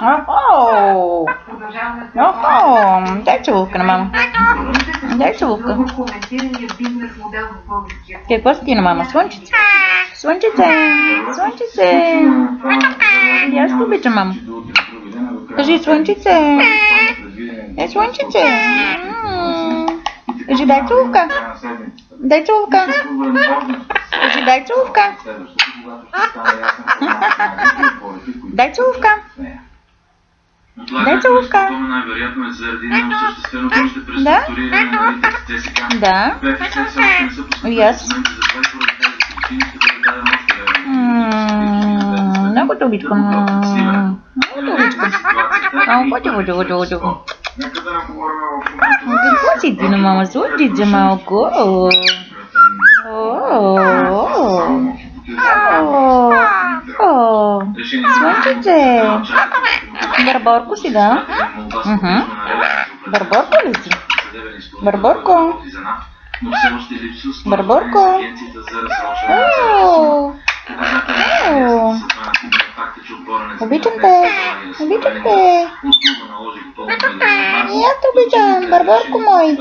Охо! Охо! Дай целувка на мама. Дай целувка. Какво си ти на мама? Слънчице? Слънчице! Слънчице! И аз те обичам, мама. Кажи слънчице! Слънчице! Кажи дай целувка. Дай целувка. Кажи дай целувка. Дай целувка. Дай целувка. Да? Да. И аз. Много те обичам. Много те обичам. Какво си ти на мама? Слънчице малко. Слънчице. Барборко си, да? Барборко ли си? Барборко. Барборко. Обичам те. Обичам те. И аз те обичам. Барборко мой.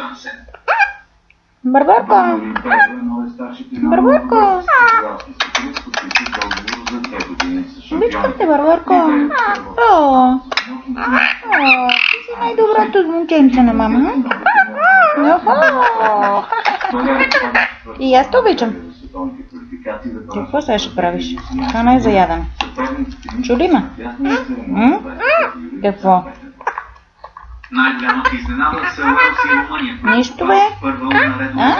Барборко. Барборко. Обичам те, Барборко. Ти си най-доброто момченце на мама. И аз те обичам. Какво сега ще правиш? Това не е за ядене. Чули ме? Какво? Най-голямата изненада се Уелс и Румъния. Нищо бе. Първа наредно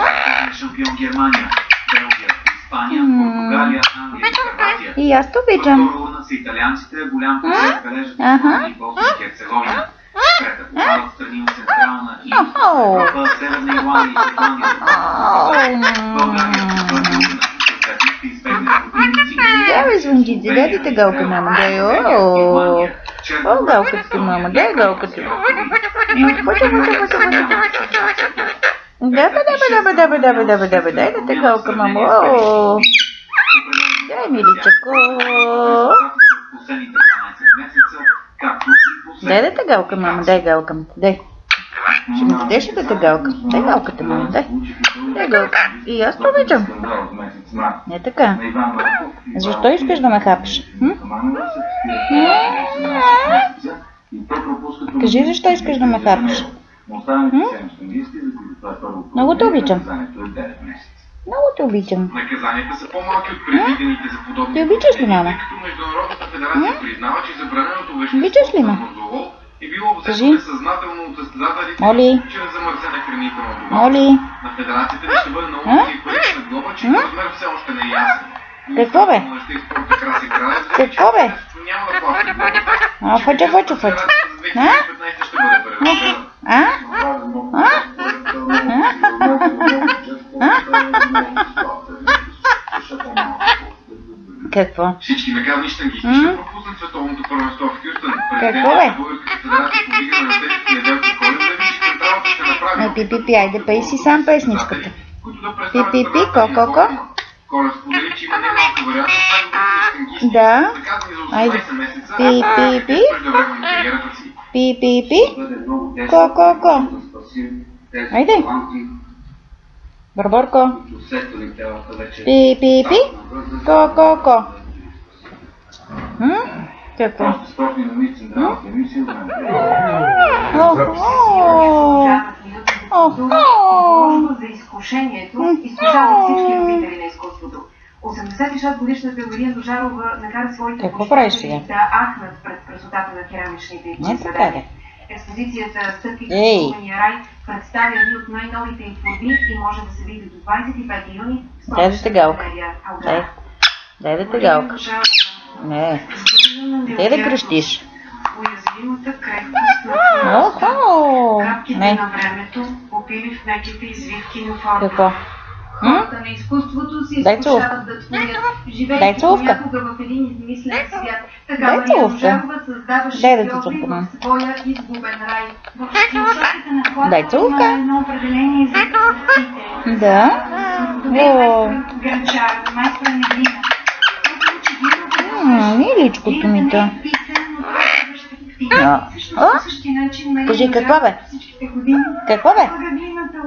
шампион Германия, Белгия, Испания, Португалия, Англия и Хърватия. И аз те обичам. Второ урна са италианците, голям късмет бележат Испания и Босна и Херцеговина. Трета попадат страни от Централна и Европа, Северна Ирландия и Ирландия. България с първа урна. Съответно ще избегне противници. Да бе, слънчице, дай ти галка, мама. Дай, галката ти, мама. Дай галката. Дай да те галка, мама. Дай, миличако. Дай да те галка, мама. Дай галка. Дай. Ще ми дадеш ли да те галка? Дай галката, мама. Дай. Дай галка. И аз те обичам. Не така. Защо искаш да ме хапиш? Кажи защо искаш да ме хапиш? Много те обичам. Много те обичам. Наказанията са по-малки от предвидените за подобни. Ти обичаш ли, мама? Международната федерация признава, че забраненото Обичаш ли, вещество ме? мазолол е било взето несъзнателно от състезателите Моли. чрез замърсена хранителна добавка. Моли. На федерацията ли ще бъде наложена и парична глоба, че размер все още не е ясен. Какво бе? Какво бе? Няма да плаща глоба. Фъча. За 2015 ще бъде преразгледан. Какво? Всички наказани щангисти ще пропуснат световното първенство в Хюстън. Какво бе? Българската федерация повига на детските неделки Коледа и че централата ще направи... Пи, айде пей си сам песничката. Пи, ко. Коля сподели, че има немалка вероятност най-добрите щангисти, Да. наказани за Айде. 18 месеца, Пи. преждевременно кариерата си. Пи. Ко. Айде. Барборко. Пи. Ко. Какво? За изкушението изкушава всички любители на изкуството. 86-годишната Мария Дожарова накара своите почитатели да ахнат пред красотата на керамичните й произведения. Експозицията "Стъпки към изкуствения рай" представя едни от най-новите й творби и може да се види до 25 юни в столичната галерия Алгара. Дай да те галка. Не. Дай да крещиш. Уязвимата крехкост на капките на времето, попили в меките извивки на форма. Какво? Хората на изкуството си изкушават да творят, живеейки понякога в един измислен свят. Така Мария Дожарова създава шедьоври в своя изгубен рай. В философията на хладата има едно определение за красотите. Да. Гранчар, майстор на глина. Миличкото ми то. По същия начин, Кажи какво бе? всичките години. Какво бе? Лъгаглината.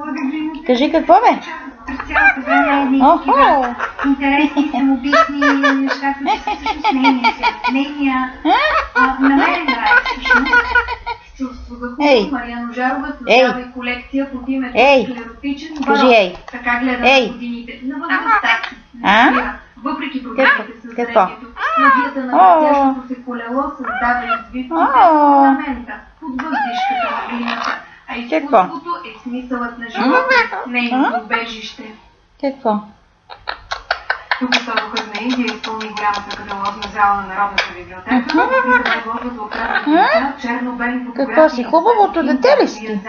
Кажи какво бе? През цялото време едни такива интересни, самобитни неща, които се случват с нейния свят. Нейния намерен рай, всъщност. Чувствува хубаво. Мариана Жарова създава и колекция под името Склеротичен барон. Така гледа на годините. На възрастта си. Въпреки проблемите с зрението, магията на въртящото се колело създава извивки в орнамента, под въздишката на глината. А изкуството е смисълът на живота, нейното убежище. Какво? Тук Тодор на Индия изпълни голямата каталожна зала на Народната библиотека, да предложат от радата черно-бели фотографии. Какво си, хубавото дете ли си?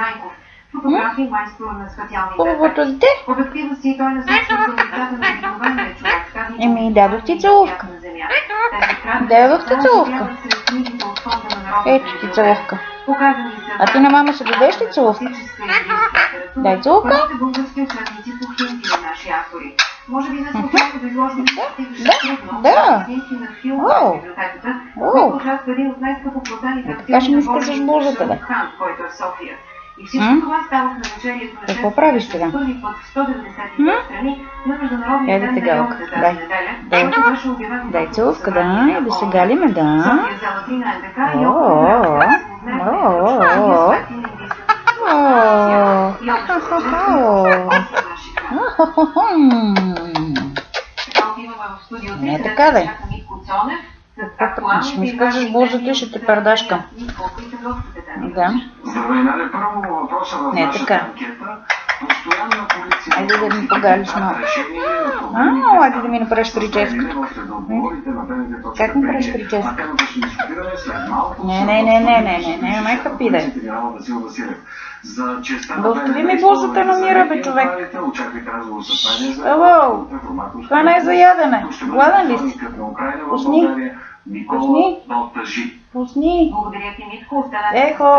Фотографии майстора на специалните Хубавото дете? Обектива си и той насочва към лицата на обикновения човек. Еми, дадох ти целувка. Дадох ти целувка. Ето ти целувка. А ти на мама ще дадеш ли целувка? Дай целувка. Може би не се очаква да изложим Да. Така ще ми скъсаш бузата, бе. И всичко това става в навечерието на какво правиш сега? първи път в 195 страни на Международния ден на йогата тази неделя, който беше обявен. Дай целувка, да, и да се галиме, да. София Зелатина НДК, йога не е така, бе. Ще ми скажеш бузата и ще те пардашкам. Да. Не е така. Айде да ми погалиш малко. Айде да ми направиш прическа. Как ми правиш прическа? Не, майка пиде. Да остави ми бузата намира, бе, човек. Ало, това не е за ядене. Гладен ли си? Пусни. Пусни. Ехо.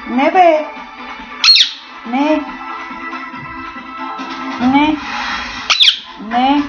Не, бе. Не.